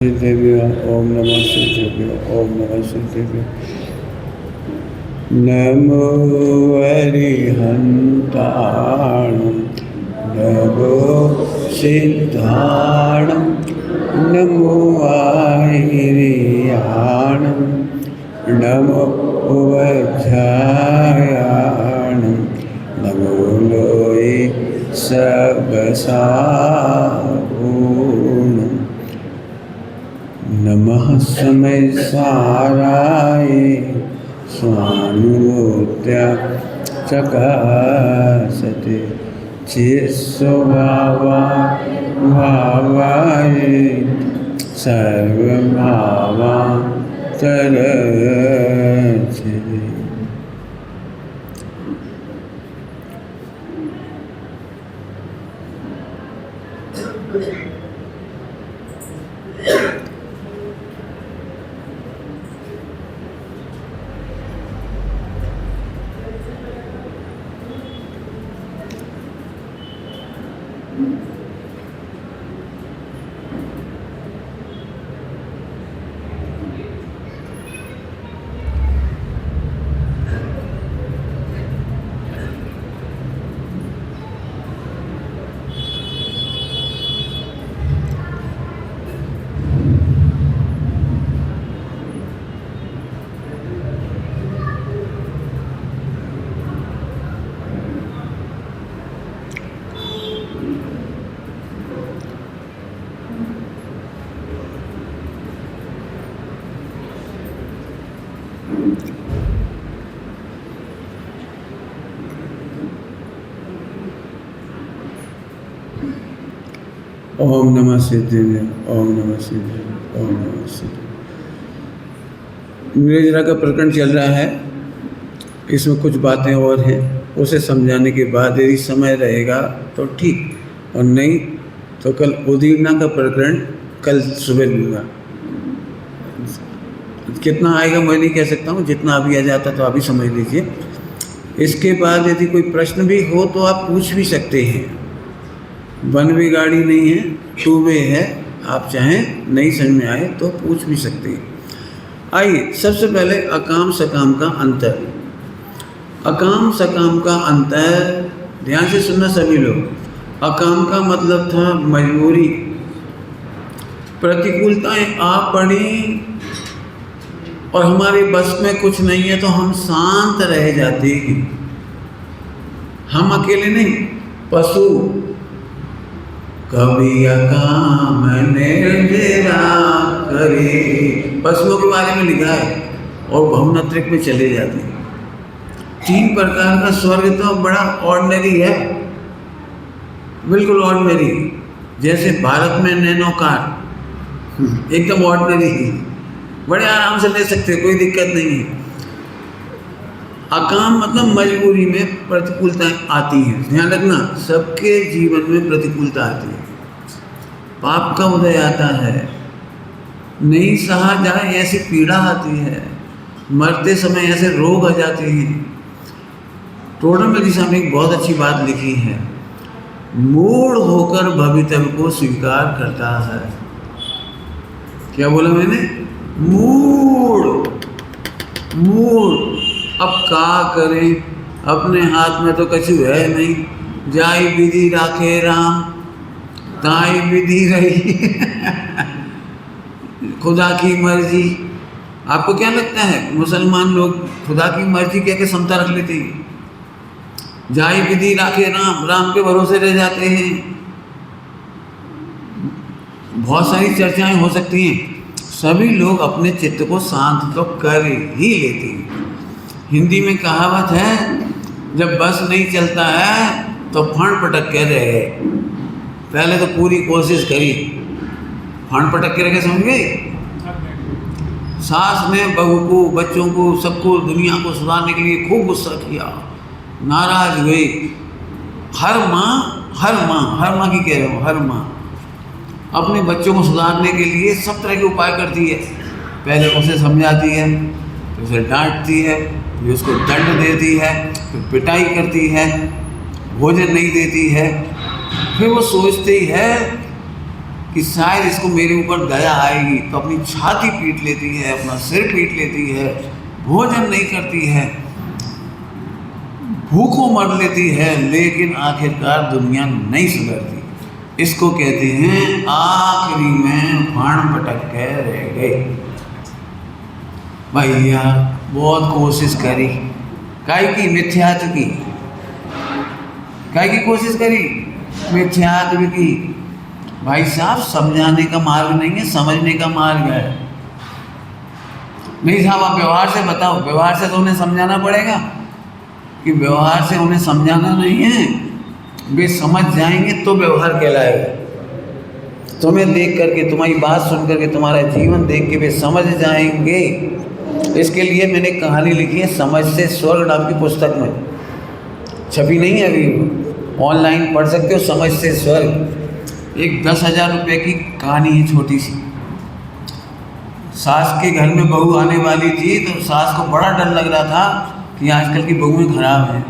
सिद्धेभ्यो ओम नमः सिद्धेभ्यो ओम नमः सिद्धेभ्यो। नमो अरिहन्ताणं नमो सिद्धाणं नमो आयर्याणं नमो वज्रायाणं नमो लोये सबसागुणं नमः समय साराय स्वानुभूत्या चकासते चित्स्वभावाय सर्वभावान्तरच्छिदे। ओम नमः सिद्धेभ्यो ओम नमः सिद्धेभ्यो ओम नमः सिद्धेभ्यो। विवेचना का प्रकरण चल रहा है, इसमें कुछ बातें और हैं, उसे समझाने के बाद यदि समय रहेगा तो ठीक, और नहीं तो कल उदीर्णा का प्रकरण कल सुबह लूँगा। कितना आएगा मैं नहीं कह सकता हूँ, जितना अभी आ जाता तो अभी समझ लीजिए। इसके बाद यदि कोई प्रश्न भी हो तो आप पूछ भी सकते हैं। वन वे गाड़ी नहीं है, टू वे है, आप चाहें नहीं समझ में आए तो पूछ भी सकते हैं। आइए सबसे पहले अकाम सकाम का अंतर। अकाम सकाम का अंतर ध्यान से सुनना सभी लोग। अकाम का मतलब था मजबूरी, प्रतिकूलताएं आ पड़ी और हमारे बस में कुछ नहीं है तो हम शांत रह जाते हैं। हम अकेले नहीं, पशु कभी अकाम निर्जरा करे, पशुओं के बारे में लिखा है, और भवनत्रिक में चले जाते हैं। 3 प्रकार का स्वर्ग तो बड़ा ऑर्डिनरी है, बिल्कुल ऑर्डिनरी, जैसे भारत में नैनो कार एकदम ऑर्डिनरी है, बड़े आराम से ले सकते, कोई दिक्कत नहीं है। अकाम मतलब मजबूरी में प्रतिकूलताएं आती हैं। ध्यान रखना, सबके जीवन में प्रतिकूलता आती है, पाप का उदय आता है, नहीं सहा जाए ऐसी पीड़ा आती है, मरते समय ऐसे रोग आ जाते हैं। टोडरमल जी साहब ने एक बहुत अच्छी बात लिखी है, मूढ़ होकर भवितव्य को स्वीकार करता है। क्या बोला मैंने? मूढ़। अब का करें, अपने हाथ में तो कछु है नहीं, जाई विधि राखे राम ताई विधि रही खुदा की मर्जी। आपको क्या लगता है मुसलमान लोग खुदा की मर्जी कह के समता रख लेते हैं? जाई विधि राखे राम, राम के भरोसे रह जाते हैं। बहुत सारी चर्चाएं हो सकती हैं, सभी लोग अपने चित्त को शांत तो कर ही लेते हैं। हिंदी में कहावत है, जब बस नहीं चलता है तो फण पटक के रहे। पहले तो पूरी कोशिश करी, फण पटक के रखे, समझ गए? सास ने बहू को, बच्चों को, सबको, दुनिया को सुधारने के लिए खूब गुस्सा किया, नाराज हुए। हर माँ की कह रहा हूँ, हर माँ अपने बच्चों को सुधारने के लिए सब तरह के उपाय करती है। पहले उसे समझाती है, फिर उसे डांटती है, फिर उसको दंड देती है, फिर पिटाई करती है, भोजन नहीं देती है। फिर वो सोचती है कि शायद इसको मेरे ऊपर दया आएगी, तो अपनी छाती पीट लेती है, अपना सिर पीट लेती है, भोजन नहीं करती है, भूखों मर लेती है, लेकिन आखिरकार दुनिया नहीं सुधरती। इसको कहते हैं आखिरी में बाण पटक के रह गए। भैया बहुत कोशिश करी, काहे की? मिथ्यात्व की। काहे की कोशिश करी? मिथ्यात्व की। भाई साहब, समझाने का मार्ग नहीं है, समझने का मार्ग है। नहीं साहब, आप व्यवहार से बताओ। व्यवहार से तो उन्हें समझाना पड़ेगा कि व्यवहार से उन्हें समझाना नहीं है, वे समझ जाएंगे तो व्यवहार कहलाएगा। तुम्हें देख करके, तुम्हारी बात सुन करके, तुम्हारा जीवन देख के वे समझ जाएंगे। इसके लिए मैंने कहानी लिखी है समझ से स्वर्ग नाम की पुस्तक में, छपी नहीं है अभी, ऑनलाइन पढ़ सकते हो। समझ से स्वर्ग, एक 10,000 रुपये की कहानी है, छोटी सी। सास के घर में बहू आने वाली थी, तो सास को बड़ा डर लग रहा था कि आजकल की बहुएं खराब हैं,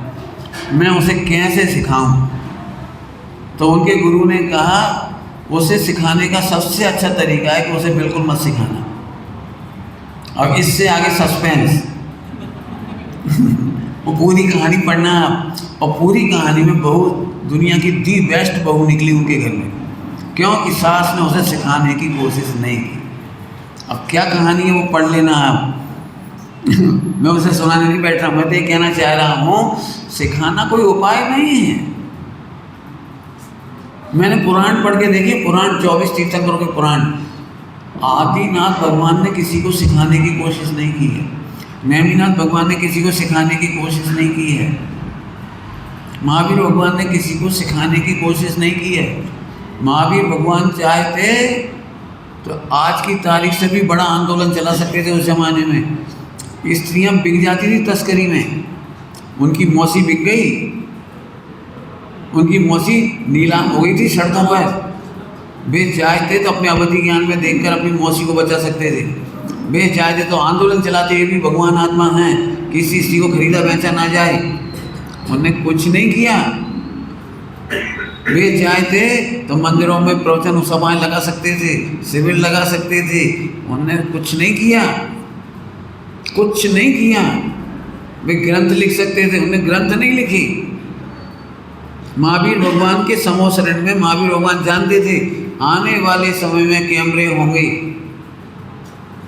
मैं उसे कैसे सिखाऊं। तो उनके गुरु ने कहा उसे सिखाने का सबसे अच्छा तरीका है कि उसे बिल्कुल मत सिखाना। और इससे आगे सस्पेंस वो पूरी कहानी पढ़ना आप। और पूरी कहानी में बहू दुनिया की दी बेस्ट बहू निकली उनके घर में, क्योंकि सास ने उसे सिखाने की कोशिश नहीं की। अब क्या कहानी है वो पढ़ लेना आप। मैं उसे सुनाने नहीं बैठ रहा, मैं तो ये कहना चाह रहा हूँ, सिखाना कोई उपाय नहीं है। मैंने पुराण पढ़ के देखे, पुराण 24 तीर्थंकरों के पुराण। आदिनाथ भगवान ने किसी को सिखाने की कोशिश नहीं की है, नेमिनाथ भगवान ने किसी को सिखाने की कोशिश नहीं की है, महावीर भगवान ने किसी को सिखाने की कोशिश नहीं की है। महावीर भगवान चाहते तो आज की तारीख से भी बड़ा आंदोलन चला सकते थे। उस जमाने में स्त्रियां बिक जाती थी तस्करी में, उनकी मौसी बिक गई, उनकी मौसी नीलाम हो गई थी सड़कों पर। वे चाहते तो अपने अवधि ज्ञान में देखकर अपनी मौसी को बचा सकते थे। वे चाहते तो आंदोलन चलाते, ये भी भगवान आत्मा हैं, किसी स्त्री को खरीदा बेचा ना जाए। उन्होंने कुछ नहीं किया। वे चाहते तो मंदिरों में प्रवचन सभाएं लगा सकते थे, शिविर लगा सकते थे। उन्होंने कुछ नहीं किया, कुछ नहीं किया। वे ग्रंथ लिख सकते थे, उन्होंने ग्रंथ नहीं लिखी। महावीर भगवान के समूह शरण में महावीर भगवान जानते थे आने वाले समय में कैमरे होंगे,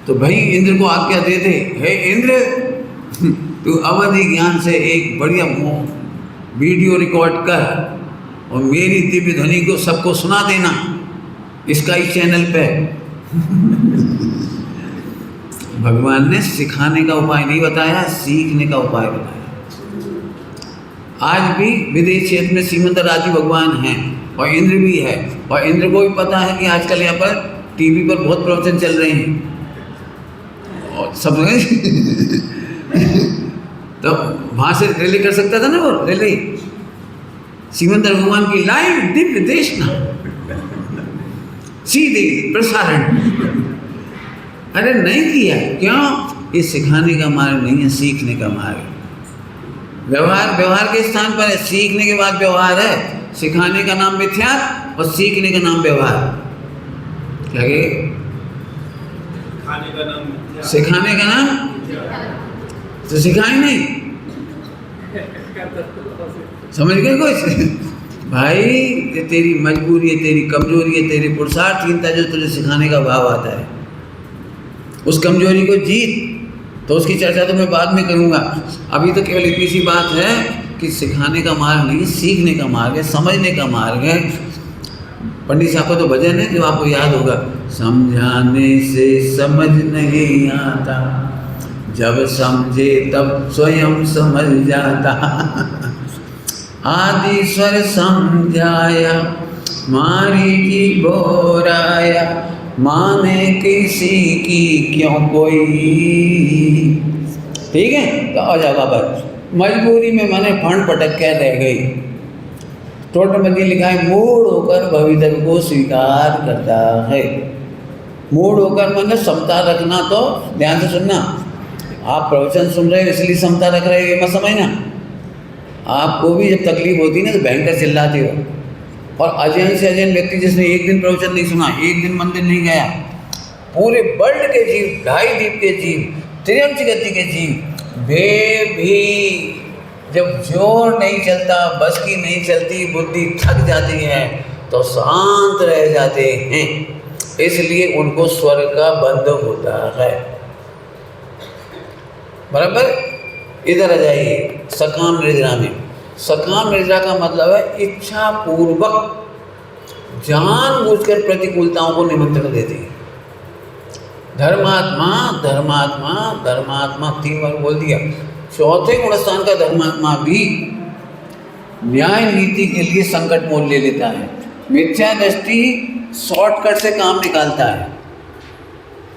तो भाई इंद्र को आज्ञा दे दे, हे इंद्र तू अवधि ज्ञान से एक बढ़िया वीडियो रिकॉर्ड कर और मेरी दिव्य ध्वनि को सबको सुना देना स्काई चैनल पे। भगवान ने सिखाने का उपाय नहीं बताया, सीखने का उपाय बताया। आज भी विदेश क्षेत्र में सीमंतर आदि भगवान हैं और इंद्र भी है, और इंद्र को भी पता है कि आजकल यहाँ पर टीवी पर बहुत प्रवचन चल रहे हैं और सब तो वहाँ से रिले कर सकता था ना, वो रिले सीमंतर भगवान की लाइव दिव्य देशना सीधे प्रसारण। अरे नहीं किया, क्यों? ये सिखाने का मार्ग नहीं है, सीखने का मार्ग। व्यवहार के स्थान पर है, सीखने के बाद व्यवहार है। सिखाने का नाम मिथ्या और सीखने का नाम व्यवहार। क्या कहे? सिखाने का नाम तो सिखाए नहीं, समझ गए कोई? भाई ये तेरी मजबूरी है, तेरी कमजोरी है, तेरी पुरुषार्थहीनता जो तुझे सिखाने का भाव आता है, उस कमजोरी को जीत। तो उसकी चर्चा तो मैं बाद में करूँगा। अभी तो केवल इतनी सी बात है कि सिखाने का मार्ग नहीं, सीखने का मार्ग है, समझने का मार्ग है। पंडित साहब का तो भजन है जो आपको याद होगा, समझाने से समझ नहीं आता, जब समझे तब स्वयं समझ जाता। आदि स्वर समझाया मारी की बोराया, माने किसी की क्यों कोई। ठीक है, तो आ जाओ वापस। मजबूरी में मैंने फंड पटक के रह गई। टोटमती लिखा है, मूड होकर भविष्य को स्वीकार करता है। मूड होकर मैंने समता रखना, तो ध्यान से सुनना। आप प्रवचन सुन रहे हो इसलिए समता रख रहे हो, ये मत समझना। आपको भी जब तकलीफ होती है ना तो भयंकर चिल्लाते हो, और अजैन से अजैन व्यक्ति जिसने एक दिन प्रवचन नहीं सुना, एक दिन मंदिर नहीं गया, पूरे वर्ल्ड के जीव, 2.5 द्वीप के जीव, त्रियंच गति के जीव, वे भी जब जोर नहीं चलता, बस की नहीं चलती, बुद्धि थक जाती है तो शांत रह जाते हैं, इसलिए उनको स्वर्ग का बंध होता है। बराबर। इधर आ जाइए सकाम निद्रा में। सकाम निद्रा का मतलब है इच्छा पूर्वक जानबूझकर प्रतिकूलताओं को निमंत्रण देते हैं। धर्मात्मा धर्मात्मा धर्मात्मा 3 बार बोल दिया। चौथे गुणस्थान का धर्मात्मा भी न्याय नीति के लिए संकट मोल ले लेता है। मिथ्या दृष्टि शॉर्टकट से काम निकालता है।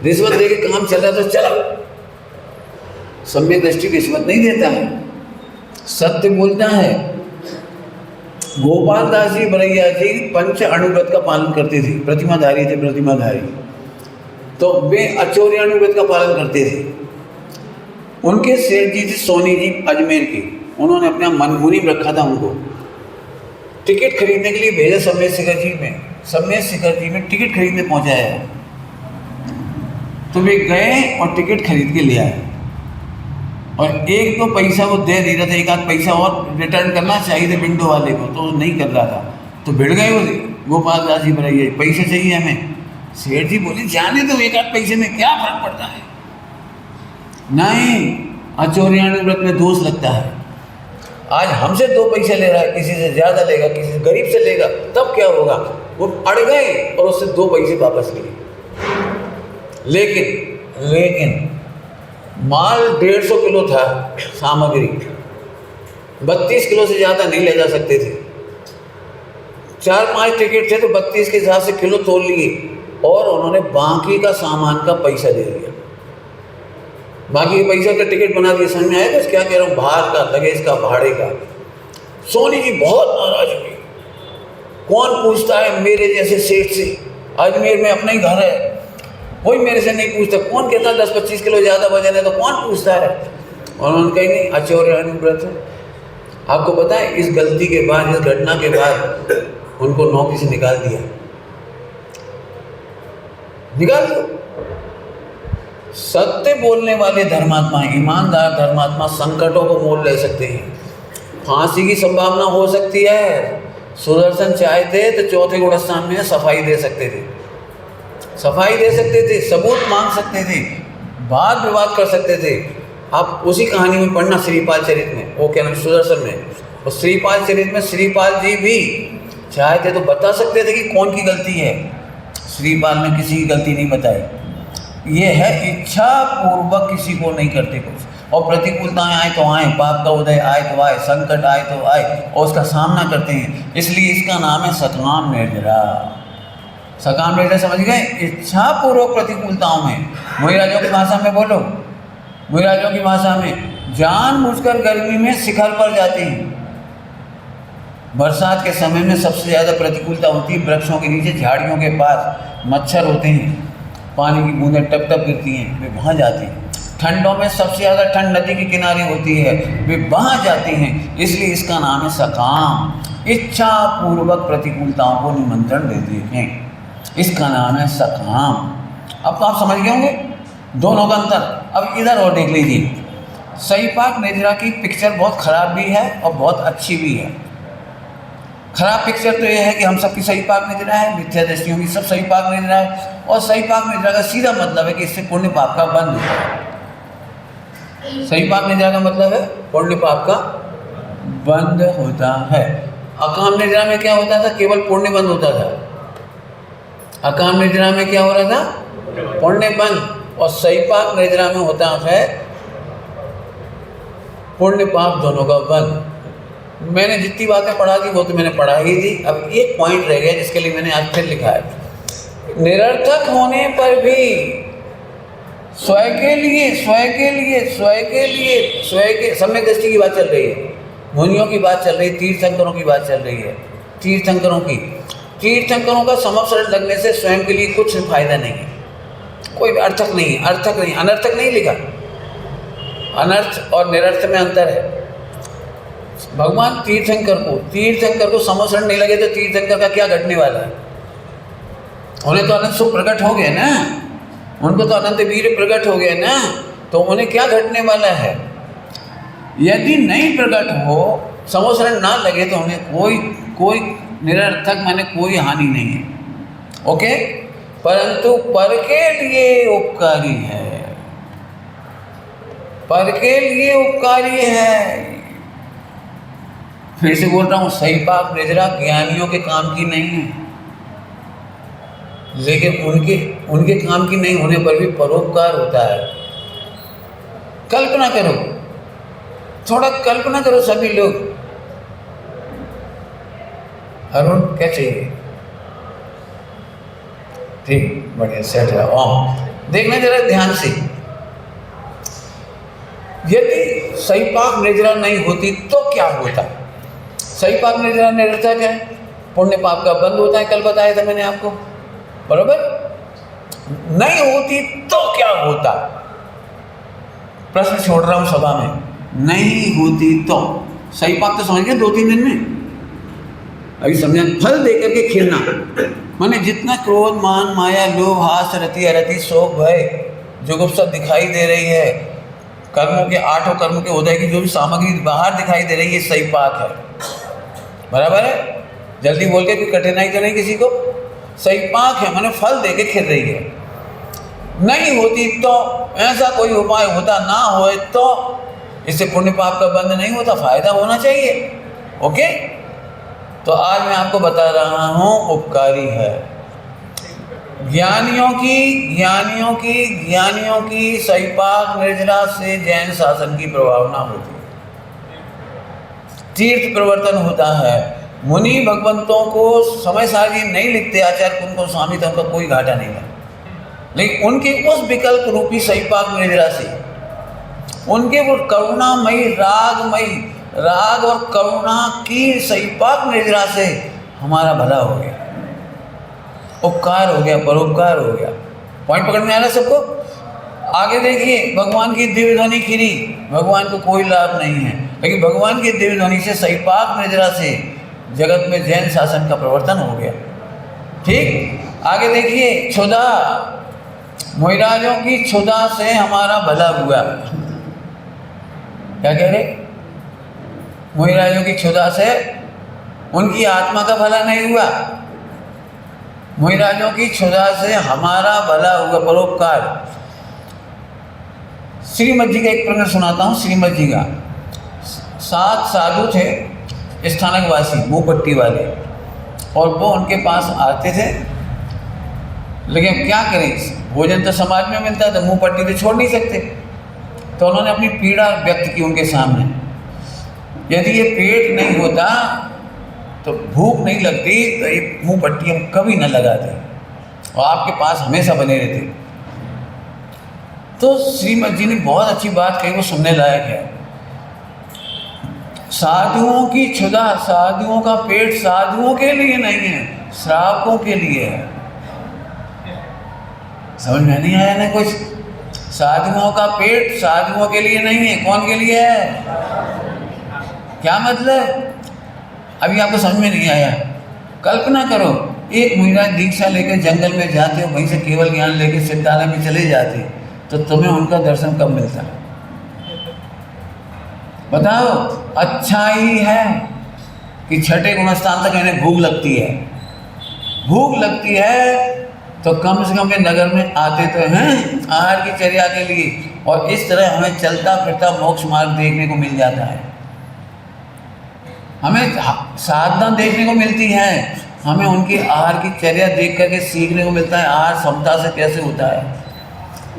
रिश्वत देके काम चल रहा तो चलो, सम्यक दृष्टि रिश्वत नहीं देता है, सत्य बोलता है। गोपाल दास जी बरैया जी पंच अणुव्रत का पालन करते थे, प्रतिमाधारी थे, प्रतिमाधारी, तो वे अचौर्यानुव्रत का पालन करते थे। उनके सेठ जी थे सोनी जी अजमेर के, उन्होंने अपना मनमुनी रखा था, उनको टिकट खरीदने के लिए भेजा सम्यक शिखर जी में। सम्यक शिखर जी में टिकट खरीदने पहुंचाया, तो वे गए और टिकट खरीद के ले आए, और एक तो पैसा वो दे नहीं रहा था, 1 आध पैसा और रिटर्न करना चाहिए थे विंडो वाले को, तो वो नहीं कर रहा था, तो भिड़ गए वो गोपाल दास जी बरैया, पैसे चाहिए हमें। सेठ जी बोले जाने तो 1 आध पैसे में क्या फर्क पड़ता है। नहीं, अचौर्यानुव्रत में दोष लगता है। आज हमसे 2 पैसे ले रहा है, किसी से ज़्यादा लेगा, किसी से गरीब से लेगा, तब क्या होगा। वो अड़ गए और उससे 2 पैसे वापस लिए। लेकिन माल 150 किलो था, सामग्री 32 किलो से ज़्यादा नहीं ले जा सकते थे। 4-5 टिकट थे तो 32 के हिसाब से किलो तोल लिए, और उन्होंने बाकी का सामान का पैसा दे दिया। बाकी के पैसा का टिकट बना दिया। समझ में आया बस क्या कह रहा हूँ, बाहर का, लगेज का, भाड़े का। सोनी जी बहुत नाराज हुई। कौन पूछता है मेरे जैसे सेठ से, अजमेर में अपना ही घर है, कोई मेरे से नहीं पूछता। कौन कहता 10-25 किलो ज़्यादा वजन है तो कौन पूछता है। और उन्होंने कही नहीं, अचौर्यानुव्रत है। आपको पता है इस गलती के बाद, इस घटना के बाद उनको नौकरी से निकाल दिया। निकाल दो। सत्य बोलने वाले धर्मात्मा, ईमानदार धर्मात्मा संकटों को मोल ले सकते हैं। फांसी की संभावना हो सकती है। सुदर्शन चाहते तो चौथे गुणस्थान में सफाई दे सकते थे, सफाई दे सकते थे, सबूत मांग सकते थे, वाद विवाद कर सकते थे। आप उसी कहानी में पढ़ना श्रीपाल चरित में, वो क्या नाम, सुदर्शन में, और श्रीपाल चरित में श्रीपाल जी भी चाहते तो बता सकते थे कि कौन की गलती है। श्रीपाल ने किसी की गलती नहीं बताई। ये है इच्छा पूर्वक किसी को नहीं करते कुछ, और प्रतिकूलताएं आए तो आए, पाप का उदय आए तो आए, संकट आए तो आए, और उसका सामना करते हैं। इसलिए इसका नाम है सकाम निर्जरा। सकाम निर्जरा समझ गए। इच्छा पूर्वक प्रतिकूलताओं में, मोहिराजों की भाषा में बोलो, मोहिराजों की भाषा में जानबूझकर गर्मी में शिखर पर जाते हैं। बरसात के समय में सबसे ज़्यादा प्रतिकूलता होती है वृक्षों के नीचे, झाड़ियों के पास मच्छर होते हैं, पानी की बूंदें टप टप गिरती हैं, वे वहाँ जाते हैं। ठंडों में सबसे ज़्यादा ठंड नदी के किनारे होती है, वे वहाँ जाते हैं। इसलिए इसका नाम है सकाम। इच्छा पूर्वक प्रतिकूलताओं को निमंत्रण देते हैं, इसका नाम है सकाम। अब तो आप समझ गए होंगे दोनों का अंतर। अब इधर और देख लीजिए, सहीपाक निद्रा की पिक्चर बहुत ख़राब भी है और बहुत अच्छी भी है। खराब पिक्चर तो ये है कि हम सबकी सहीपाक निद्रा है, मिथ्या दृष्टियों की सब सहीपाक निद्रा है, और सहीपाक निद्रा का सीधा मतलब है कि इससे पुण्य पाप का बंध होता है। सहीपाक निद्रा का मतलब है पुण्य पाप का बंध होता है। अकाम निद्रा में क्या होता था, केवल पुण्य बंद होता था। अकाम निद्रा में क्या हो रहा था, पुण्य बंद, और सहीपाक निद्रा में होता है पुण्य पाप दोनों का बंद। मैंने जितनी बातें पढ़ा दी वो तो मैंने पढ़ा ही दी। अब एक पॉइंट रह गया जिसके लिए मैंने आज फिर लिखा है। निरर्थक होने पर भी स्वयं के सम्यक दृष्टि की बात चल रही है, मुनियों की बात चल रही है, तीर्थंकरों की बात चल रही है। तीर्थंकरों का समअवसर लगने से स्वयं के लिए कुछ फायदा नहीं है, कोई अर्थक नहीं है, अनर्थक नहीं लिखा। अनर्थ और निरर्थ में अंतर है। भगवान तीर्थंकर को समोसरण नहीं लगे तो तीर्थंकर का क्या घटने वाला है? उन्हें तो अनंत सुख प्रकट हो गया ना, उनको तो अनंत वीर प्रकट हो गया ना, तो उन्हें क्या घटने वाला है? यदि नहीं प्रकट हो, समोसरण ना लगे तो उन्हें कोई निरर्थक माने कोई हानि नहीं है। ओके, परंतु पर के लिए उपकारी है, पर के लिए उपकारी है। फिर से बोल रहा हूँ, सही पाक निजरा ज्ञानियों के काम की नहीं है, लेकिन उनके काम की नहीं होने पर भी परोपकार होता है। कल्पना करो, थोड़ा कल्पना करो सभी लोग। अरुण क्या चाहिए? ठीक, बढ़िया, सेट है। ओम, देखना जरा ध्यान से। यदि सही पाक निजरा नहीं होती तो क्या होता? सही पाक निजरा निरर्थक है, पुण्य पाप का बंद होता है, कल बताया था मैंने आपको, बरोबर? नहीं होती तो क्या होता? प्रश्न छोड़ रहा हूं सभा में, नहीं होती तो। सही पाक तो समझ गए 2-3 दिन में, अभी समझा। फल देकर के खिलना माने जितना क्रोध, मान, माया, लोभ, हास, रति, अरति, शोक, भय, जुगुप्सा दिखाई दे रही है, कर्मों के 8 कर्म के उदय की जो भी सामग्री बाहर दिखाई दे रही है, सही पाक है। बराबर है? जल्दी बोल के, कोई कठिनाई तो नहीं किसी को? सही पाक है माने फल देके खिल रही है। नहीं होती तो, ऐसा कोई उपाय होता ना होए तो, इससे पुण्य पाप का बंध नहीं होता, फायदा होना चाहिए। ओके, तो आज मैं आपको बता रहा हूँ उपकारी है। ज्ञानियों की सही पाक निर्जरा से जैन शासन की प्रभावना होती है, तीर्थ प्रवर्तन होता है। मुनि भगवंतों को समय सारणी नहीं लिखते आचार्य कुंद गोस्वामी, तो उनका कोई घाटा नहीं है, लेकिन उनके उस विकल्प रूपी सही पाक निर्जरा से, उनके वो करुणामयी, राग और करुणा की सही पाक निर्जरा से हमारा भला हो गया, उपकार हो गया, परोपकार हो गया। पॉइंट पकड़ में आ रहा है सबको? आगे देखिए, भगवान की दिव्य ध्वनि खिली, भगवान को कोई लाभ नहीं है, लेकिन भगवान की दिव्य ध्वनि से सही पाक निर्जरा से जगत में जैन शासन का प्रवर्तन हो गया। ठीक, आगे देखिए, क्षुधा, मोहिराजों की क्षुधा से हमारा भला हुआ। क्या कह रहे? मोहिराजों की क्षुधा से उनकी आत्मा का भला नहीं हुआ, मोहिराजों की क्षुधा से हमारा भला हुआ, परोपकार। श्रीमद जी का एक प्रकरण सुनाता हूँ। श्रीमद जी का 7 साधु थे, स्थानकवासी, मुँह पट्टी वाले, और वो उनके पास आते थे, लेकिन क्या करें, भोजन तो समाज में मिलता है, तो मुँह पट्टी तो छोड़ नहीं सकते। तो उन्होंने अपनी पीड़ा व्यक्त की उनके सामने। यदि ये पेट नहीं होता तो भूख नहीं लगती, तो ये मुँह पट्टी हम कभी न लगाते और आपके पास हमेशा बने रहते। तो श्रीमद जी ने बहुत अच्छी बात कही, वो सुनने लायक है। साधुओं की क्षुधा, साधुओं का पेट साधुओं के लिए नहीं है, श्रावकों के लिए है। समझ में नहीं आया ना कुछ? साधुओं का पेट साधुओं के लिए नहीं है, कौन के लिए है? क्या मतलब? अभी आपको समझ में नहीं आया? कल्पना करो, एक मुनिराज दीक्षा लेकर जंगल में जाते हो, वहीं से केवल ज्ञान लेकर सिद्धालय में चले जाते, तो तुम्हें उनका दर्शन कब मिलता? बताओ। अच्छा ही है कि छठे गुणस्थान तक इन्हें भूख लगती है, भूख लगती है तो कम से कम के नगर में आते तो हैं आहार की चर्या के लिए, और इस तरह हमें चलता फिरता मोक्ष मार्ग देखने को मिल जाता है, हमें साधना देखने को मिलती है, हमें उनकी आहार की चर्या देख करके सीखने को मिलता है, आहार क्षमता से कैसे होता है,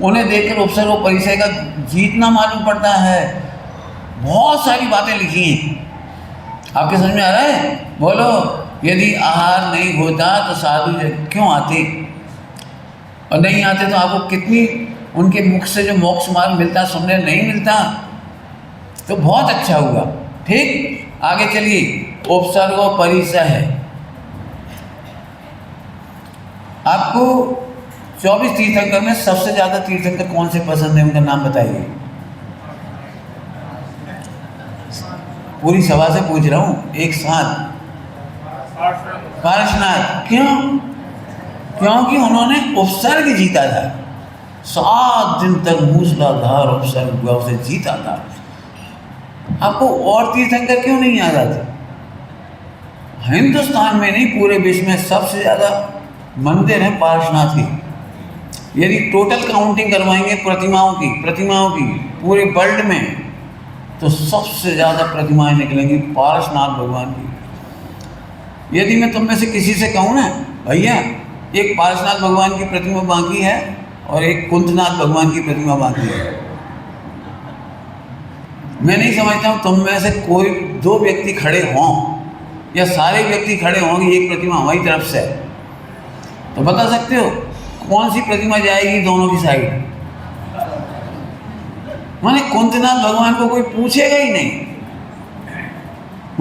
उन्हें देखकर उपसर्ग और परिचय का जीतना मालूम पड़ता है। बहुत सारी बातें लिखी हैं, आपके समझ में आ रहा है? बोलो, यदि आहार नहीं होता तो साधु क्यों आते, और नहीं आते तो आपको कितनी उनके मुख से जो मोक्ष मार्ग मिलता सुनने नहीं मिलता। तो बहुत अच्छा हुआ। ठीक, आगे चलिए। उपसर्ग और परिचय है। आपको 24 तीर्थंकर में सबसे ज़्यादा तीर्थंकर कौन से पसंद है, उनका नाम बताइए। पूरी सभा से पूछ रहा हूँ एक साथ, पार्श्वनाथ। क्यों? क्योंकि उन्होंने उपसर्ग जीता था, 7 दिन तक मूसलाधार उपसर्ग हुआ, उसे जीता था। आपको और तीर्थंकर क्यों नहीं याद आते? हिंदुस्तान में नहीं, पूरे विश्व में सबसे ज़्यादा मंदिर हैं पार्श्वनाथ के। यदि टोटल काउंटिंग करवाएंगे प्रतिमाओं की पूरे वर्ल्ड में, तो सबसे ज़्यादा प्रतिमाएं निकलेंगी पार्श्वनाथ भगवान की। यदि मैं तुम में से किसी से कहूँ ना, भैया एक पार्श्वनाथ भगवान की प्रतिमा बाकी है और एक कुंतनाथ भगवान की प्रतिमा बाकी है, मैं नहीं समझता हूँ तुम में से कोई 2 व्यक्ति खड़े हों या सारे व्यक्ति खड़े हों कि एक प्रतिमा हमारी तरफ से है। तो बता सकते हो कौन सी प्रतिमा जाएगी दोनों की साइड? माने कुंतनाथ भगवान को कोई पूछेगा ही नहीं,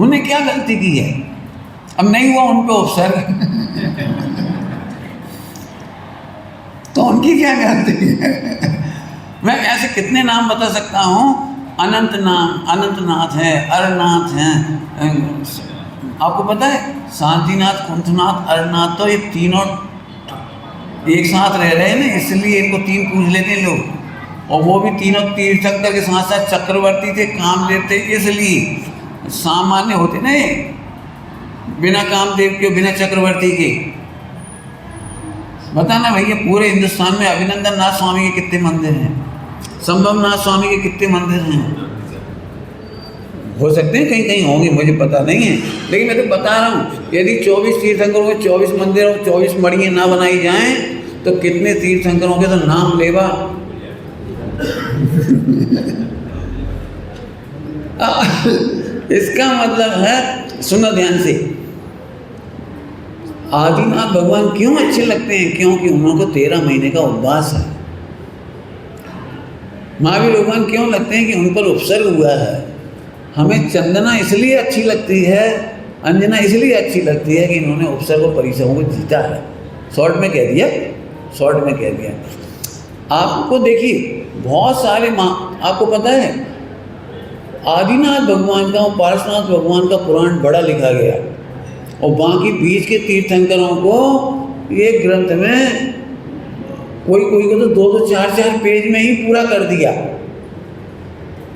उन्हें क्या गलती की है? अब नहीं हुआ उन पे उपसर्ग तो उनकी क्या गलती है? मैं ऐसे कितने नाम बता सकता हूँ, अनंतनाथ है, अरनाथ हैं। आपको पता है शांतिनाथ, कुंतनाथ, अरनाथ, तो ये तीनों एक साथ रह रहे हैं ना, इसलिए इनको 3 पूछ लेते हैं लोग। और वो भी तीनों तीर्थंकर के साथ साथ चक्रवर्ती थे, कामदेव थे, इसलिए सामान्य होते ना ये, बिना कामदेव के, बिना चक्रवर्ती के। बताना भैया, पूरे हिंदुस्तान में अभिनंदन नाथ स्वामी के कितने मंदिर हैं, संभव नाथ स्वामी के कितने मंदिर हैं? हो सकते हैं कहीं कहीं होंगे, मुझे पता नहीं है, लेकिन मैं तो बता रहा हूँ, यदि 24 तीर्थंकरों के 24 मंदिर और 24 मड़ियाँ ना बनाई जाएं, तो कितने तीर्थंकरों के तो नाम लेवा। इसका मतलब है, सुनो ध्यान से, आदिनाथ भगवान क्यों अच्छे लगते हैं? क्योंकि उनको 13 महीने का उपवास है। महावीर भगवान क्यों लगते हैं? कि उन पर उपसर्ग हुआ है। हमें चंदना इसलिए अच्छी लगती है, अंजना इसलिए अच्छी लगती है कि इन्होंने उपसर्ग और परिसरों को जीता है। शॉर्ट में कह दिया। आपको देखिए बहुत सारे आपको पता है आदिनाथ भगवान का और पार्श्वनाथ भगवान का पुराण बड़ा लिखा गया, और बाकी बीच के तीर्थंकरों को ये ग्रंथ में कोई को तो 2-2, 4-4 पेज में ही पूरा कर दिया।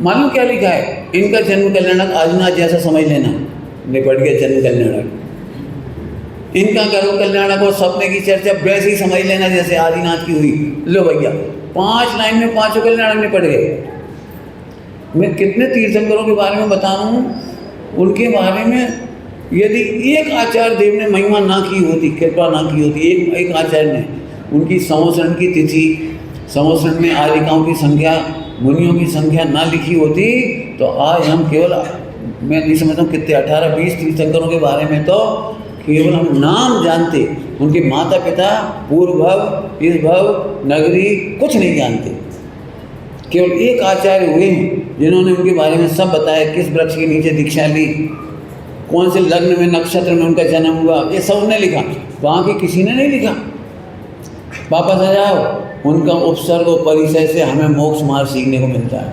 मालूम क्या लिखा है? इनका जन्म कल्याणक आदिनाथ जैसा समझ लेना, निपट गया जन्म कल्याणक। इनका गर्भ कल्याणक और सपने की चर्चा वैसे ही समझ लेना जैसे आदिनाथ की हुई। लो भैया, 5 लाइन में 5 कल्याणक निपट गए। मैं कितने तीर्थंकरों के बारे में बता रहा हूँ, उनके बारे में यदि एक आचार्य देव ने महिमा ना की होती, कृपा ना की होती, एक आचार्य ने उनकी संवत्सरण की तिथि, संवत्सरण में आरिकाओं की संख्या, मुनियों की संख्या ना लिखी होती, तो आज हम केवल, मैं नहीं समझता हूँ कितने 18-20 तीर्थंकरों के बारे में तो केवल हम नाम जानते, उनके माता पिता, पूर्व भव, इस भव, नगरी कुछ नहीं जानते। केवल एक आचार्य हुए हैं जिन्होंने उनके बारे में सब बताया, किस वृक्ष के नीचे दीक्षा ली, कौन से लग्न में, नक्षत्र में उनका जन्म हुआ, ये सब उन्होंने लिखा, वहाँ के किसी ने नहीं लिखा। वापस आ जाओ, उनका उपसर्ग और परिचय से हमें मोक्ष मार्ग सीखने को मिलता है।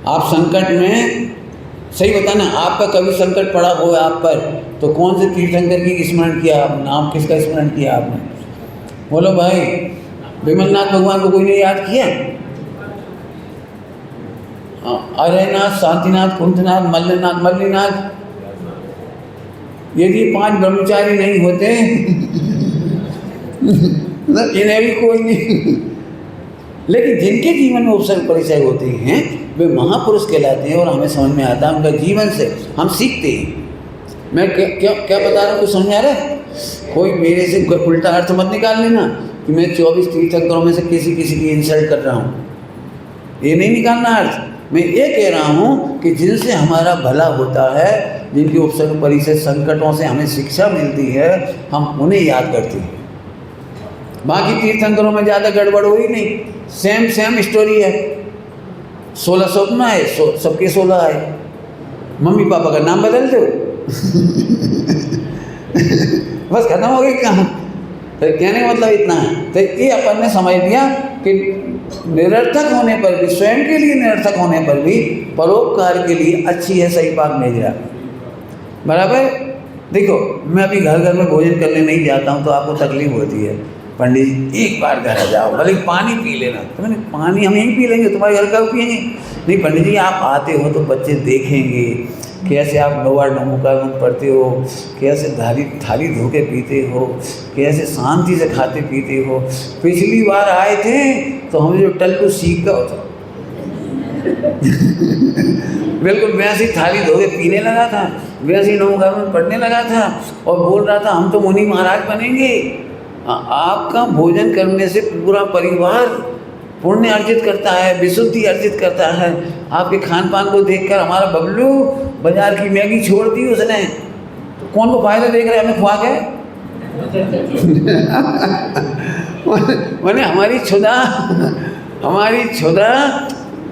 आप संकट में, सही बताना, आपका कभी संकट पड़ा हो आप पर, तो कौन से तीर्थंकर की स्मरण किया आपने? नाम किसका स्मरण किया आपने? बोलो भाई, विमलनाथ भगवान को कोई ने याद किया? अरयनाथ, शांतिनाथ, कुंतनाथ, मल्लीनाथ, यदि 5 ब्रह्मचारी नहीं होते इन्हें भी कोई नहीं। लेकिन जिनके जीवन में उपसर्ग परिचय होते हैं वे महापुरुष कहलाते हैं, और हमें समझ में आता है उनका जीवन से हम सीखते हैं। मैं क्या बता रहा हूँ, कुछ समझ आ रहा है? कोई मेरे से उल्टा अर्थ मत निकाल लेना कि मैं 24 तीर्थंकरों में से किसी की इंसल्ट कर रहा हूँ, ये नहीं निकालना अर्थ। मैं ये कह रहा हूँ कि जिनसे हमारा भला होता है, जिनके उपसर्ग परिचय संकटों से हमें शिक्षा मिलती है, हम उन्हें याद करते हैं। बाकी तीर्थंकरों में ज़्यादा गड़बड़ हुई नहीं, सेम स्टोरी है। 16 स्वप्न आए, सबके 16 आए, मम्मी पापा का नाम बदल दो बस खत्म हो गई कहानी। तो कहने का मतलब इतना है। तो ये अपन ने समझ लिया कि निरर्थक होने पर भी, स्वयं के लिए निरर्थक होने पर भी परोपकार के लिए अच्छी है सही पाक मेजरा। बराबर। देखो मैं अभी घर घर में भोजन करने नहीं जाता हूँ तो आपको तकलीफ होती है, पंडित जी एक बार घर आ जाओ, भले पानी पी लेना। तो मैंने पानी हम यहीं पी लेंगे, तुम्हारे घर का पिएंगे? नहीं पंडित जी आप आते हो तो बच्चे देखेंगे कैसे आप नौवार नमोकार पढ़ते हो, कैसे थाली धो के पीते हो, कैसे शांति से खाते पीते हो। पिछली बार आए थे तो हमें जो टल्लू सीख का होता बिल्कुल वैसे ही थाली धो के पीने लगा था, वैसे ही नमोकार में पढ़ने लगा था और बोल रहा था हम तो मुनि महाराज बनेंगे। आपका भोजन करने से पूरा परिवार पुण्य अर्जित करता है, विशुद्धि अर्जित करता है। आपके खान पान को देखकर हमारा बबलू बाजार की मैगी छोड़ दी उसने, तो कौन को फायदा देख रहे हैं हमें खुआ के? मैंने हमारी क्षुधा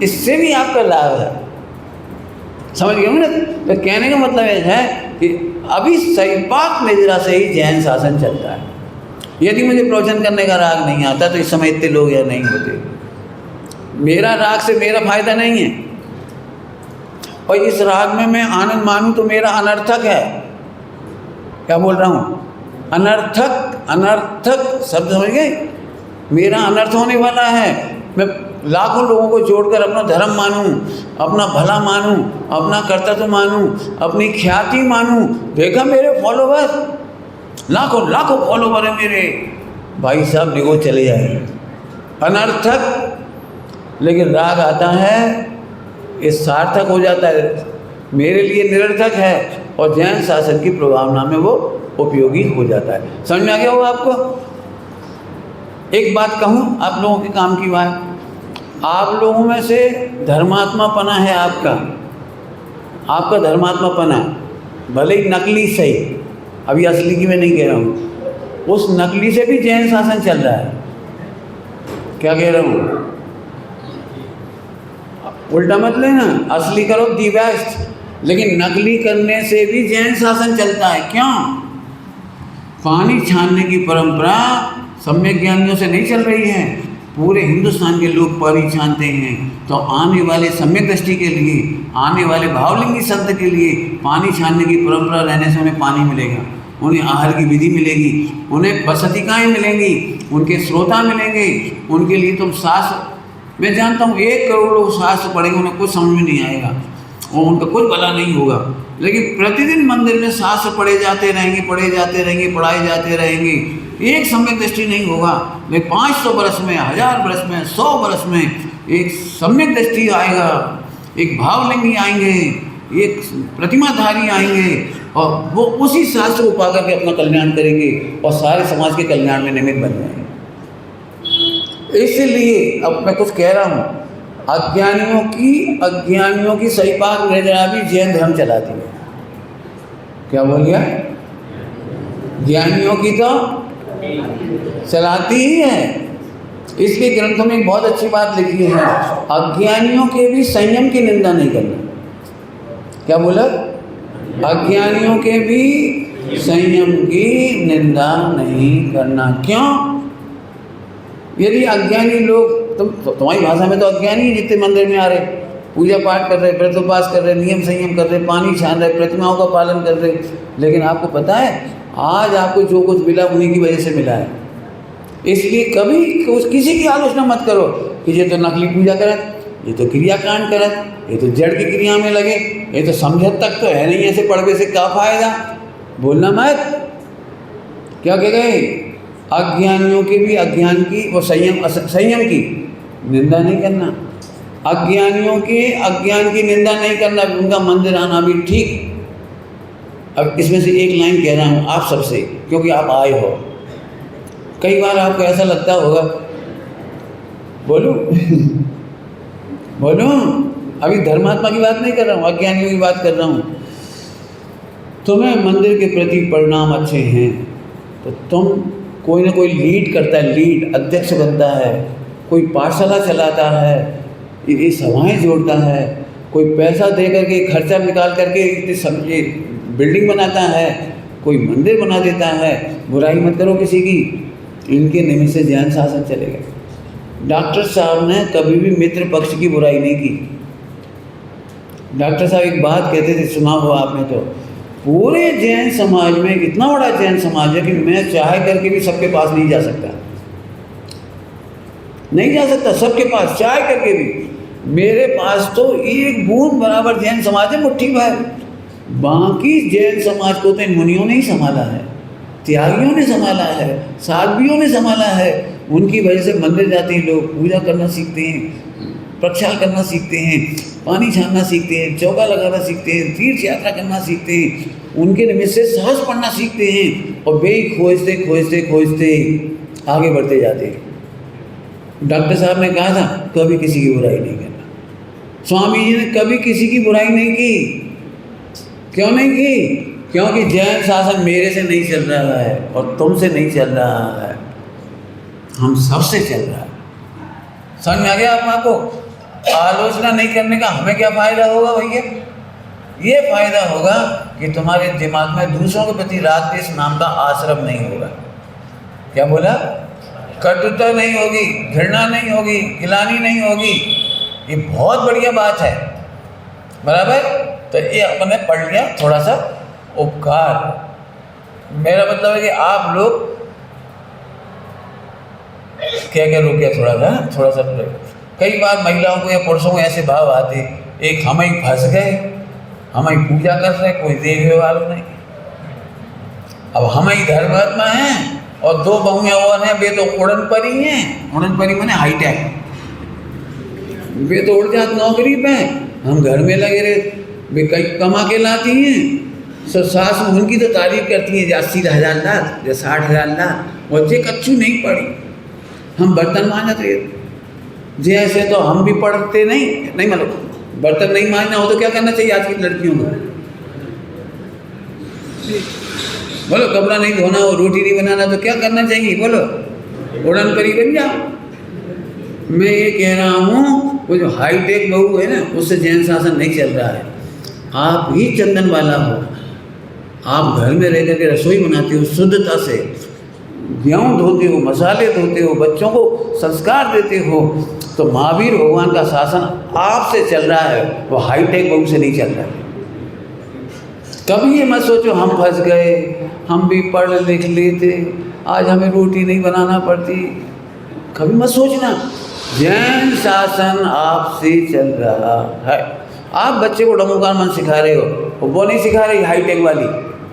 इससे भी आपका लाभ है, समझ गए ना? तो कहने का मतलब यह है कि अभी सही पाक मेजरा से ही जैन शासन चलता है। यदि मुझे प्रवचन करने का राग नहीं आता तो इस समय इतने लोग या नहीं होते। मेरा राग से मेरा फायदा नहीं है, और इस राग में मैं आनंद मानूं तो मेरा अनर्थक है। क्या बोल रहा हूँ? अनर्थक शब्द समझ गए? मेरा अनर्थ होने वाला है। मैं लाखों लोगों को जोड़कर अपना धर्म मानूं, अपना भला मानूं, अपना कर्तव्य मानूं, अपनी ख्याति मानूं। देखा मेरे फॉलोवर, लाखों फॉलोवर है मेरे, भाई साहब निगो चले जाए। अनर्थक। लेकिन राग आता है ये सार्थक हो जाता है, मेरे लिए निरर्थक है और जैन शासन की प्रभावना में वो उपयोगी हो जाता है। समझ में आ गया होगा आपको? एक बात कहूँ आप लोगों के काम की बात, आप लोगों में से धर्मात्मापना है आपका धर्मात्मापना, भले ही नकली सही, अभी असली की मैं नहीं कह रहा हूँ, उस नकली से भी जैन शासन चल रहा है। क्या कह रहा हूँ? उल्टा मत लेना, असली करो दी बेस्ट, लेकिन नकली करने से भी जैन शासन चलता है। क्यों? पानी छानने की परंपरा सम्यक ज्ञानियों से नहीं चल रही है। पूरे हिंदुस्तान के लोग पानी छानते हैं, तो आने वाले सम्यक दृष्टि के लिए, आने वाले भावलिंगी संत के लिए पानी छानने की परंपरा रहने से उन्हें पानी मिलेगा, उन्हें आहार की विधि मिलेगी, उन्हें बसतिकाएँ मिलेंगी, उनके श्रोता मिलेंगे। उनके लिए तुम शास्त्र, मैं जानता हूँ 1 करोड़ लोग शास्त्र पढ़ेंगे, उन्हें कुछ समझ में नहीं आएगा और उनका कुछ भला नहीं होगा। लेकिन प्रतिदिन मंदिर में शास्त्र पढ़ाए जाते रहेंगे, पढ़ाए जाते रहेंगे, एक सम्यक दृष्टि नहीं होगा। लेकिन 500 वर्ष में, 1000 वर्ष में, 100 वर्ष में एक सम्यक दृष्टि आएगा, एक भावलिंगी आएंगे, एक प्रतिमाधारी आएंगे और वो उसी शास्त्र को पा करके अपना कल्याण करेंगे और सारे समाज के कल्याण में निमित्त बन जाएंगे। इसलिए अब मैं कुछ कह रहा हूँ, अज्ञानियों की सही पाक मेजरा भी जैन धर्म चलाती है। क्या बोल गया? ज्ञानियों की तो चलाती ही है। इसलिए ग्रंथों में एक बहुत अच्छी बात लिखी है, अज्ञानियों के भी संयम की निंदा नहीं करना। क्या बोला? अज्ञानियों के भी संयम की निंदा नहीं करना। क्यों? यदि अज्ञानी लोग, तुम्हारी भाषा में तो अज्ञानी जितने मंदिर में आ रहे, पूजा पाठ कर रहे, व्रत उपवास कर रहे, नियम संयम कर रहे, पानी छान रहे, प्रतिमाओं का पालन कर रहे, लेकिन आपको पता है आज आपको जो कुछ मिला उन्हीं की वजह से मिला है। इसलिए कभी किसी की आलोचना मत करो कि ये तो नकली पूजा करत, ये तो क्रियाकांड करत, ये तो जड़ की क्रिया में लगे, ये तो समझत तक तो है नहीं, ऐसे पढ़ने से क्या फायदा। बोलना मत। क्या कह गए? अज्ञानियों के भी अज्ञान की और संयम की निंदा नहीं करना। अज्ञानियों के अज्ञान की निंदा नहीं करना, उनका मंदिर आना भी ठीक। अब इसमें से एक लाइन कह रहा हूँ आप सबसे, क्योंकि आप आए हो। कई बार आपको ऐसा लगता होगा, बोलूं बोलूं, अभी धर्मात्मा की बात नहीं कर रहा हूँ, अज्ञानियों की बात कर रहा हूँ। तुम्हें मंदिर के प्रति परिणाम अच्छे हैं तो तुम, कोई ना कोई लीड करता है, लीड अध्यक्ष बनता है, कोई पाठशाला चलाता है, ये सभाएं जोड़ता है, कोई पैसा दे करके खर्चा निकाल करके बिल्डिंग बनाता है, कोई मंदिर बना देता है। बुराई मत करो किसी की, इनके निमित्त से जैन शासन चलेगा। डॉक्टर साहब ने कभी भी मित्र पक्ष की बुराई नहीं की। डॉक्टर साहब एक बात कहते थे, सुना हुआ आपने तो, पूरे जैन समाज में इतना बड़ा जैन समाज है कि मैं चाहे करके भी सबके पास नहीं जा सकता, नहीं जा सकता सबके पास चाहे करके भी। मेरे पास तो एक बूंद बराबर जैन समाज है, मुट्ठी भर। बाकी जैन समाज को तो इन मुनियों ने ही संभाला है, त्यागियों ने संभाला है, साध्वियों ने संभाला है। उनकी वजह से मंदिर जाते हैं लोग, पूजा करना सीखते हैं, प्रक्षाल करना सीखते हैं, पानी छानना सीखते हैं, चौका लगाना सीखते हैं, तीर्थ यात्रा करना सीखते हैं, उनके निमित्त से सहज पढ़ना सीखते हैं, और वे खोजते खोजते खोजते आगे बढ़ते जाते हैं। डॉक्टर साहब ने कहा था कभी किसी की बुराई नहीं करना। स्वामी जी ने कभी किसी की बुराई नहीं की। क्यों नहीं की? क्योंकि जैन शासन मेरे से नहीं चल रहा है और तुमसे नहीं चल रहा है, हम सबसे चल रहा है। समझ में आ गया आपको? आलोचना नहीं करने का हमें क्या फ़ायदा होगा भैया? ये फ़ायदा होगा कि तुम्हारे दिमाग में दूसरों के प्रति राग द्वेष नाम का आश्रम नहीं होगा। क्या बोला? कटुता नहीं होगी, घृणा नहीं होगी, गिलानी नहीं होगी। ये बहुत बढ़िया बात है, बराबर। तो ये अपने पढ़ लिया थोड़ा सा उपकार। मेरा मतलब है कि आप लोग क्या रुके थोड़ा सा कई बार महिलाओं को या पुरुषों को ऐसे भाव आते, एक हम ही फंस गए, हम ही पूजा कर रहे, कोई देखने वाला नहीं। अब हम ही धर्मात्मा हैं और दो बहुएं और हैं, वे तो उड़न परी हैं। उड़न परी माने हाईटेक, वे तो उड़ जात नौकरी पे, हम घर में लगे रहे, वे कई कमा के लाती हैं। सो सास उनकी तो तारीफ करती हैं, 80,000 लाख या 60,000 लाख, और जे कच्चू नहीं पड़ी। हम बर्तन मांजते रहे, जैसे तो हम भी पढ़ते नहीं मतलब बर्तन नहीं मांजना हो तो क्या करना चाहिए आज की लड़कियों को? बोलो, कपड़ा नहीं धोना हो, रोटी नहीं बनाना तो क्या करना चाहिए? बोलो, उड़न परी बन जाओ। मैं ये कह रहा हूँ, वो जो हाईटेक बहू है ना, उससे जैन शासन नहीं चल रहा है। आप ही चंदन वाला हो, आप घर में रह करके रसोई बनाते हो शुद्धता से, गेहूँ धोते हो, मसाले धोते हो, बच्चों को संस्कार देते हो, तो महावीर भगवान का शासन आपसे चल रहा है, वो हाईटेक बहू से नहीं चल रहा है। कभी ये मत सोचो हम फंस गए, हम भी पढ़ लिख लेते, आज हमें रोटी नहीं बनाना पड़ती। कभी मत सोचना, जैन शासन आपसे चल रहा है। आप बच्चे को डमोकार मन सिखा रहे हो, वो नहीं सिखा रही हाईटेक वाली।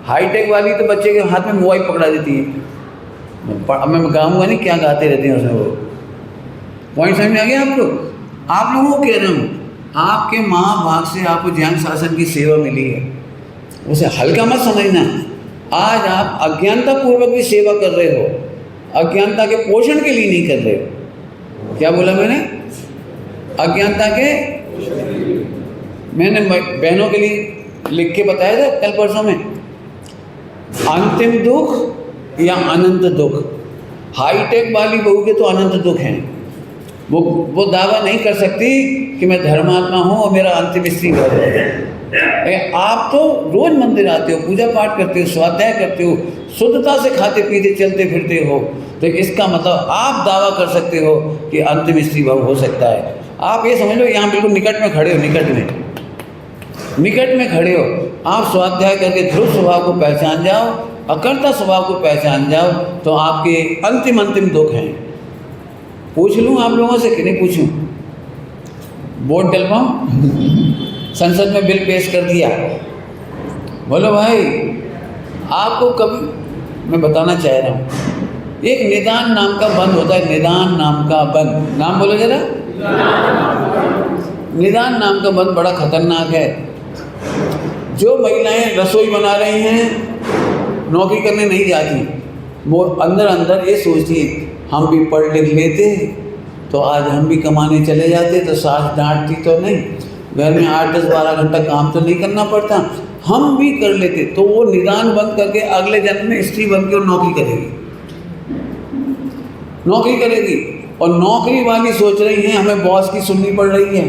हाईटेक वाली तो बच्चे के हाथ में मोबाइल पकड़ा देती है। मैं गाऊंगा नहीं क्या गाते रहते हैं उसमें, वो पॉइंट समझ में आ गया आपको? आप लोगों को कह रहा हूँ, आपके माँ बाप से आपको जैन शासन की सेवा मिली है, उसे हल्का मत समझना। आज आप अज्ञानता पूर्वक भी सेवा कर रहे हो, अज्ञानता के पोषण के लिए नहीं कर रहे हो। क्या बोला मैंने? अज्ञानता के, मैंने बहनों के लिए लिख के बताया था कल परसों में, अंतिम दुख या अनंत दुख। हाईटेक वाली बहू के तो अनंत दुख हैं, वो दावा नहीं कर सकती कि मैं धर्मात्मा हूँ और मेरा अंतिम स्त्री घर है। आप तो रोज मंदिर आते हो, पूजा पाठ करते हो, स्वाध्याय करते हो, शुद्धता से खाते पीते चलते फिरते हो, तो इसका मतलब आप दावा कर सकते हो कि अंतिम स्त्री भाव हो सकता है। आप ये समझ लो, यहाँ बिल्कुल निकट में खड़े हो, निकट में खड़े हो। आप स्वाध्याय करके ध्रुव स्वभाव को पहचान जाओ, अकर्ता स्वभाव को पहचान जाओ, तो आपके अंतिम दुख हैं। पूछ लूँ आप लोगों से कि नहीं पूछूँ? वोट डलवाऊँ? संसद में बिल पेश कर दिया, बोलो भाई। आपको कभी मैं बताना चाह रहा हूँ, एक निदान नाम का बंद होता है, निदान नाम का बंद, नाम बोलो जरा। निदान नाम का बंद बड़ा खतरनाक है। जो महिलाएं रसोई बना रही हैं, नौकरी करने नहीं जाती, वो अंदर अंदर ये सोचती है हम भी पढ़ लिख लेते तो आज हम भी कमाने चले जाते, तो सास डांटती तो नहीं, घर में 8, 10, 12 घंटा काम तो नहीं करना पड़ता, हम भी कर लेते। तो वो निदान बंद करके अगले जन्म में स्त्री बन के नौकरी करेगी। और नौकरी वाली सोच रही है हमें बॉस की सुननी पड़ रही है,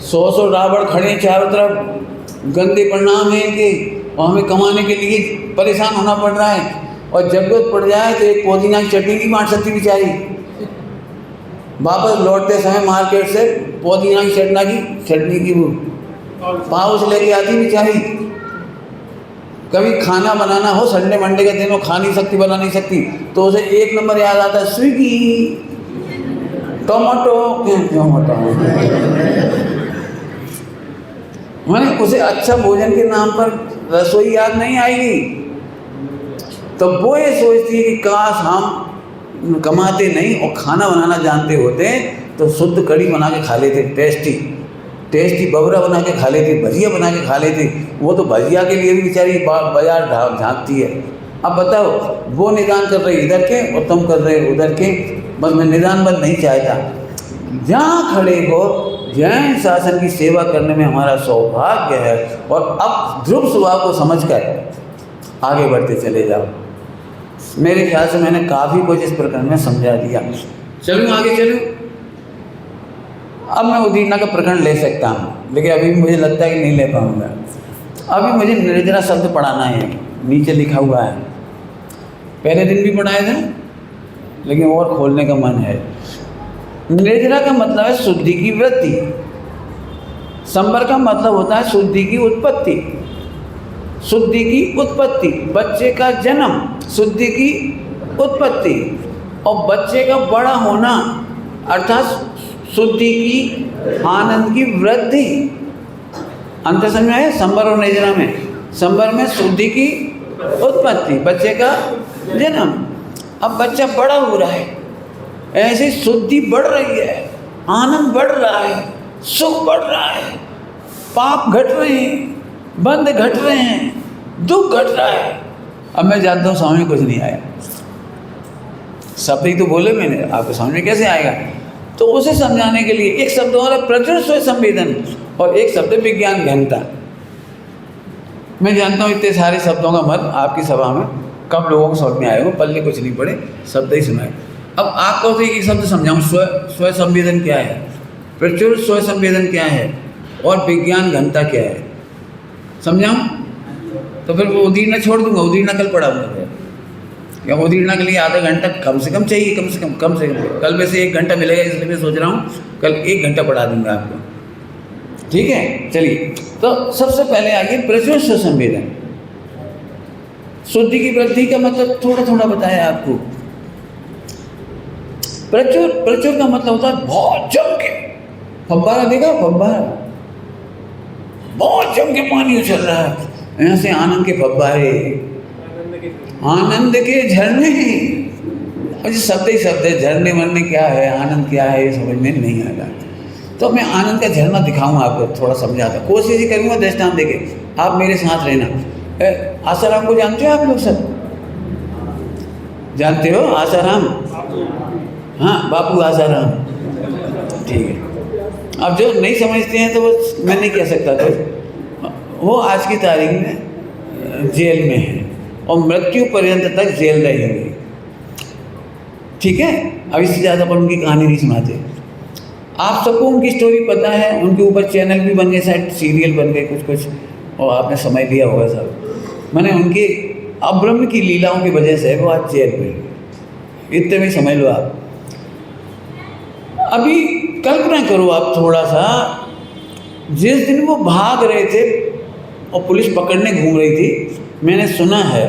100 रावण खड़े चारों तरफ, गंदे परिणाम हैं इनके, और हमें कमाने के लिए परेशान होना पड़ रहा है। और जरूरत पड़ जाए तो एक पुदीना की चटनी नहीं बांट सकती बेचारी, वापस लौटते समय मार्केट से पुदीना की चटनी की वो पाउच लेके आती बेचारी। कभी खाना बनाना हो संडे मंडे के दिन वो खा नहीं सकती, बना नहीं सकती, तो उसे एक नंबर याद आता है, स्विगी टोमेटो मैंने उसे अच्छा भोजन के नाम पर रसोई याद नहीं आएगी। तो वो ये सोचती है कि काश हम कमाते नहीं और खाना बनाना जानते होते तो शुद्ध कढ़ी बना के खा लेते, टेस्टी बबरा बना के खा लेते, भजिया बना के खा लेते। वो तो भजिया के लिए भी बेचारी बाजार झाँकती है। अब बताओ, वो निदान कर रहे इधर के और तुम कर रहे उधर के। बस मैं निदान बंद नहीं चाहता। जहाँ खड़े हो जैन शासन की सेवा करने में हमारा सौभाग्य है, और अब ध्रुव स्वभाव को समझकर आगे बढ़ते चले जाओ। मेरे ख्याल से मैंने काफ़ी कुछ इस प्रकरण में समझा दिया। चलूँ आगे चलूँ? अब मैं उदीर्णा का प्रकरण ले सकता हूँ, लेकिन अभी मुझे लगता है कि नहीं ले पाऊँगा। अभी मुझे निर्जरा शब्द पढ़ाना है, नीचे लिखा हुआ है। पहले दिन भी पढ़ाए थे, लेकिन और खोलने का मन है। निर्जरा का मतलब है शुद्धि की वृद्धि। संवर का मतलब होता है शुद्धि की उत्पत्ति। शुद्धि की उत्पत्ति, बच्चे का जन्म, शुद्धि की उत्पत्ति, और बच्चे का बड़ा होना अर्थात शुद्धि की आनंद की वृद्धि। अंतर समझ में है? संवर और निर्जरा में, संवर में शुद्धि की उत्पत्ति, बच्चे का जन्म। अब बच्चा बड़ा हो रहा है, ऐसे शुद्धि बढ़ रही है, आनंद बढ़ रहा है, सुख बढ़ रहा है, पाप घट रहे हैं, बंध घट रहे हैं, दुख घट रहा है। अब मैं जानता हूँ समझ में कुछ नहीं आया, शब्द ही तो बोले मैंने, आपको समझ में कैसे आएगा? तो उसे समझाने के लिए एक शब्द और है प्रचुर स्वयं संवेदन, और एक शब्द विज्ञान घनता। मैं जानता हूँ इतने सारे शब्दों का मत आपकी सभा में कम लोगों को समझ में आएगा, पल्ले कुछ नहीं पड़े, शब्द ही सुनाए। अब आपको तो एक शब्द समझाऊँ, स्वयं संवेदन क्या है, प्रचुर स्वयं संवेदन क्या है, और विज्ञान घनता क्या है, समझाऊँ? तो फिर वो उदीर्णा छोड़ दूंगा, उदीर्णा कल पढ़ाऊंगा। या उदीर्णा के लिए आधा घंटा कम से कम चाहिए, कम से कम कल में से 1 घंटा मिलेगा, इसलिए मैं सोच रहा हूँ कल 1 घंटा पढ़ा दूंगा आपको, ठीक है? चलिए, तो सबसे पहले आगे प्रचुर स्वयं संवेदन। शुद्धि की वृद्धि का मतलब थोड़ा थोड़ा बताया आपको। प्रचुर का मतलब होता है बहुत जम के, फव्वारा देखा, फव्वारा बहुत जम के पानी उछल रहा है, यहाँ से आनंद के फव्वारे, आनंद के झरने। और शब्द ही शब्द है, झरने वरने क्या है, आनंद क्या है, ये समझ में नहीं आएगा। तो मैं आनंद का झरना दिखाऊंगा आपको, थोड़ा समझाता, कोशिश ही करूँगा दृष्टांत देके, आप मेरे साथ रहना। आसाराम को जानते हो आप लोग सब? जानते हो आसाराम? हाँ, बापू आसाराम, ठीक है। अब जो नहीं समझते हैं तो वो मैं नहीं कह सकता था। वो आज की तारीख में जेल में है और मृत्यु पर्यंत तक जेल रहेंगे, ठीक है? अब इससे ज़्यादा पर उनकी कहानी नहीं सुनाते। आप सबको उनकी स्टोरी पता है, उनके ऊपर चैनल भी बन गए, शायद सीरियल बन गए कुछ, और आपने समझ लिया होगा सब। मैंने उनके अब्रह्म की लीलाओं की वजह से वो आज जेल में, इतने में समझ लो आप। अभी कल्पना करो आप थोड़ा सा, जिस दिन वो भाग रहे थे और पुलिस पकड़ने घूम रही थी, मैंने सुना है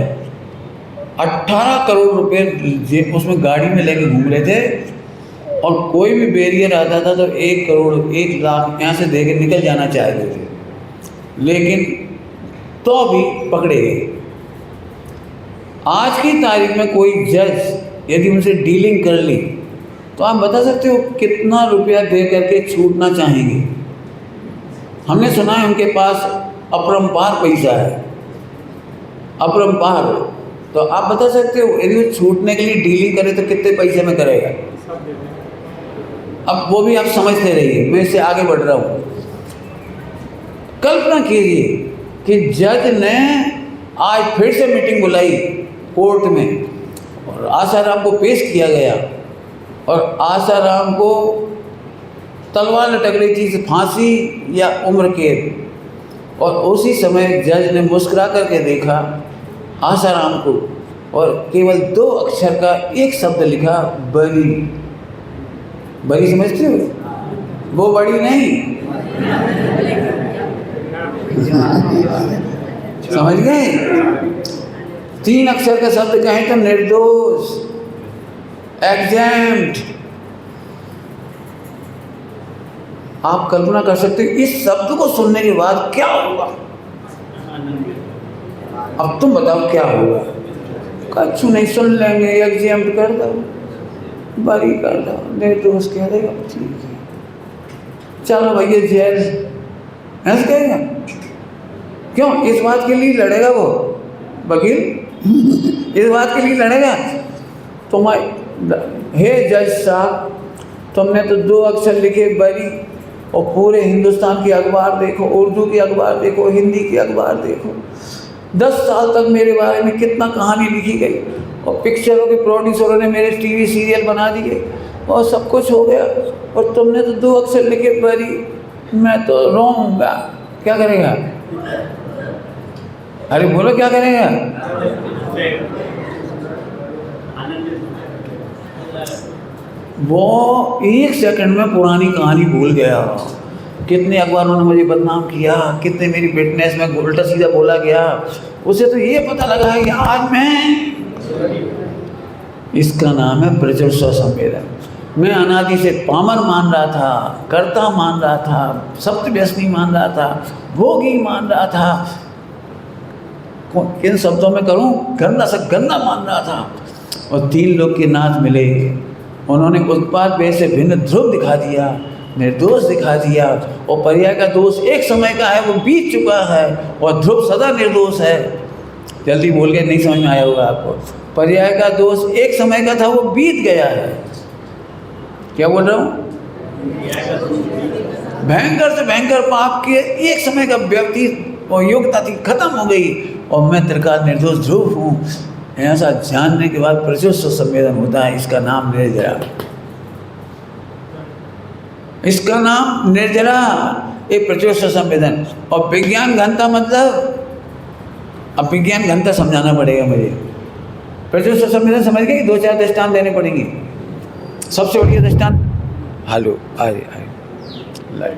18 करोड़ रुपए उसमें गाड़ी में लेके घूम रहे थे, और कोई भी बैरियर आता था तो 1 करोड़ 1 लाख यहाँ से दे के निकल जाना चाहते थे, लेकिन तो भी पकड़े गए। आज की तारीख में कोई जज यदि उनसे डीलिंग कर ली तो आप बता सकते हो कितना रुपया दे करके छूटना चाहेंगे? हमने सुना है उनके पास अपरंपार पैसा है, अपरंपार। तो आप बता सकते हो यदि वो छूटने के लिए डीलिंग करे तो कितने पैसे में करेगा? अब वो भी आप समझते रहिए, मैं इससे आगे बढ़ रहा हूँ। कल्पना कीजिए कि जज ने आज फिर से मीटिंग बुलाई कोर्ट में, और आसाराम को पेश किया गया, और आसाराम को तलवार लटक रही थी, फांसी या उम्र कैद। और उसी समय जज ने मुस्कुरा करके देखा आसाराम को, और केवल 2 अक्षर का एक शब्द लिखा, बरी। बड़ी समझते हो? वो बड़ी नहीं, समझ गए? 3 अक्षर का शब्द कहें तो निर्दोष, एग्जैम्प्ट। आप कल्पना कर सकते हो इस शब्द को सुनने के बाद क्या होगा? अब तुम बताओ क्या होगा? कछु नहीं, सुन लेंगे, एग्जैम्प्ट कर दो, बरी कर दो, निर्दोष कह देगा, ठीक है, चलो भैया जेल, ऐसे कहेगा। क्यों? इस बात के लिए लड़ेगा वो वकील, इस बात के लिए लड़ेगा। हे जज साहब, तुमने तो 2 अक्षर लिखे बरी, और पूरे हिंदुस्तान की अखबार देखो, उर्दू की अखबार देखो, हिंदी की अखबार देखो, 10 साल तक मेरे बारे में कितना कहानी लिखी गई, और पिक्चरों के प्रोड्यूसरों ने मेरे टीवी सीरियल बना दिए, और सब कुछ हो गया, और तुमने तो 2 अक्षर लिखे बरी। मैं तो रोऊंगा। क्या करेगा? अरे बोलो क्या करेगा? वो 1 सेकंड में पुरानी कहानी भूल गया। कितने अखबारों ने मुझे बदनाम किया, कितने मेरी फिटनेस में उल्टा सीधा बोला गया, उसे तो ये पता लगा है कि आज मैं, इसका नाम है प्रचुर संवेदन। मैं अनादि से पामर मान रहा था, कर्ता मान रहा था, सप्तव्यसनी मान रहा था, भोगी मान रहा था, किन शब्दों में करूं, गंदा से गंदा मान रहा था। और 3 लोग के नाथ मिले, उन्होंने उत्पाद भेद से भिन्न ध्रुव दिखा दिया, निर्दोष दिखा दिया। और पर्याय का दोष एक समय का है, वो बीत चुका है, और ध्रुव सदा निर्दोष है। जल्दी बोल के नहीं समझ में आया होगा आपको। पर्याय का दोष एक समय का था, वो बीत गया है। क्या बोल रहा हूँ? भयंकर से भयंकर पाप के एक समय का व्यक्ति और योग्यता थी, खत्म हो गई, और मैं त्रिकाल निर्दोष ध्रुव हूँ, ऐसा जानने के बाद प्रचुर संवेदन होता है। इसका नाम निर्जरा, इसका नाम निर्जरा, एक प्रचुर संवेदन। और विज्ञान घनता मतलब, अब विज्ञान घनता समझाना पड़ेगा मुझे। प्रचुर संवेदन समझ गए? 2-4 दृष्टांत देने पड़ेंगे। सबसे बढ़िया दृष्टांत, हेलो आए लाइट